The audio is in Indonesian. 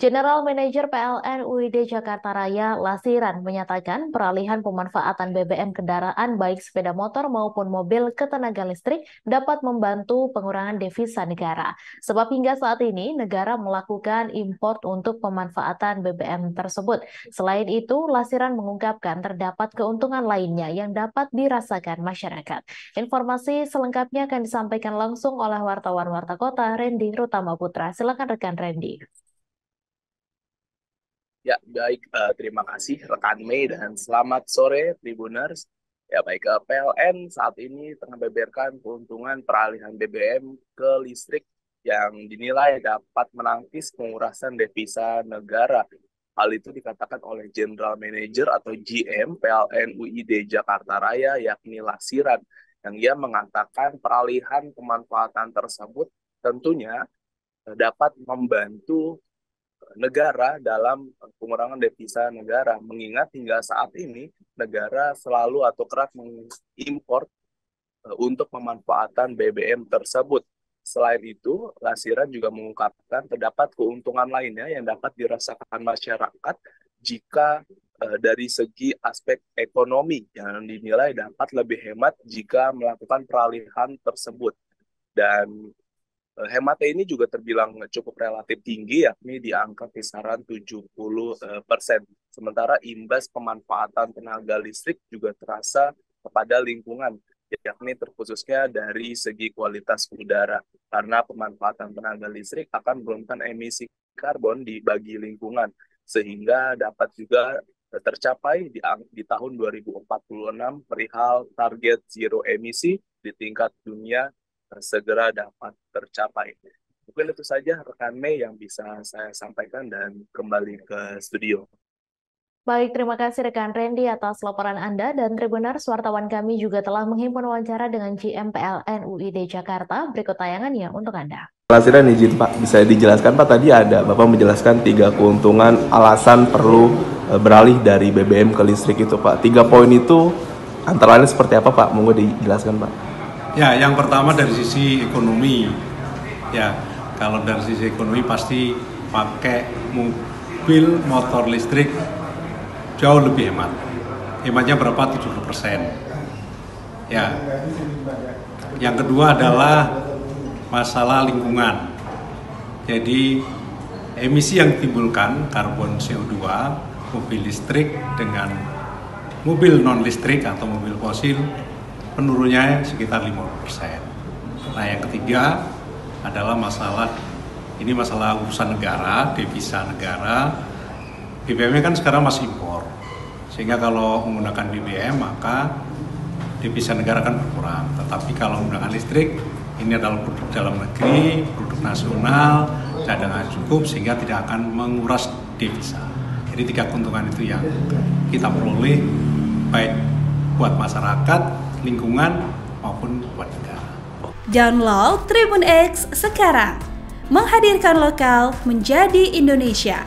General Manager PLN UID Jakarta Raya Lasiran menyatakan peralihan pemanfaatan BBM kendaraan baik sepeda motor maupun mobil ke tenaga listrik dapat membantu pengurangan devisa negara. Sebab hingga saat ini negara melakukan import untuk pemanfaatan BBM tersebut. Selain itu, Lasiran mengungkapkan terdapat keuntungan lainnya yang dapat dirasakan masyarakat. Informasi selengkapnya akan disampaikan langsung oleh wartawan Warta Kota Randy Rutama Putra. Silakan rekan Randy. Ya, baik. Terima kasih rekan Mei dan selamat sore Tribuners. Ya, baik. PLN saat ini tengah membeberkan keuntungan peralihan BBM ke listrik yang dinilai dapat menangkis pengurasan devisa negara. Hal itu dikatakan oleh General Manager atau GM PLN UID Jakarta Raya yakni Lasiran, yang ia mengatakan peralihan pemanfaatan tersebut tentunya dapat membantu negara dalam pengurangan devisa negara, mengingat hingga saat ini negara selalu atau kerap mengimpor untuk pemanfaatan BBM tersebut. Selain itu, Lasiran juga mengungkapkan terdapat keuntungan lainnya yang dapat dirasakan masyarakat jika dari segi aspek ekonomi yang dinilai dapat lebih hemat jika melakukan peralihan tersebut. Dan hematnya ini juga terbilang cukup relatif tinggi, yakni di angka kisaran 70%. Sementara imbas pemanfaatan tenaga listrik juga terasa kepada lingkungan, yakni terkhususnya dari segi kualitas udara. Karena pemanfaatan tenaga listrik akan menurunkan emisi karbon bagi lingkungan, sehingga dapat juga tercapai di tahun 2046 perihal target zero emisi di tingkat dunia segera dapat tercapai. Mungkin itu saja rekan Mei yang bisa saya sampaikan dan kembali ke studio. Baik, terima kasih rekan Randy atas laporan Anda dan Tribuners, wartawan kami juga telah menghimpun wawancara dengan GM PLN UID Jakarta. Berikut tayangannya untuk Anda. Lasiran izin Pak, bisa dijelaskan Pak, tadi ada Bapak menjelaskan 3 keuntungan alasan perlu beralih dari BBM ke listrik itu Pak. 3 poin itu antara lain seperti apa Pak? Monggo dijelaskan Pak. Ya, yang pertama dari sisi ekonomi. Ya, kalau dari sisi ekonomi pasti pakai mobil motor listrik jauh lebih hemat. Hematnya berapa? 70%. Ya. Yang kedua adalah masalah lingkungan. Jadi emisi yang ditimbulkan karbon CO2 mobil listrik dengan mobil non listrik atau mobil fosil penurunnya sekitar 50%. Nah, yang ketiga adalah masalah urusan negara, devisa negara. BBM kan sekarang masih impor. Sehingga kalau menggunakan BBM maka devisa negara kan berkurang. Tetapi kalau menggunakan listrik, ini adalah produk dalam negeri, produk nasional, cadangan cukup sehingga tidak akan menguras devisa. Jadi 3 keuntungan itu yang kita peroleh baik buat masyarakat, lingkungan maupun buat negara. Download Tribun X sekarang, menghadirkan lokal menjadi Indonesia.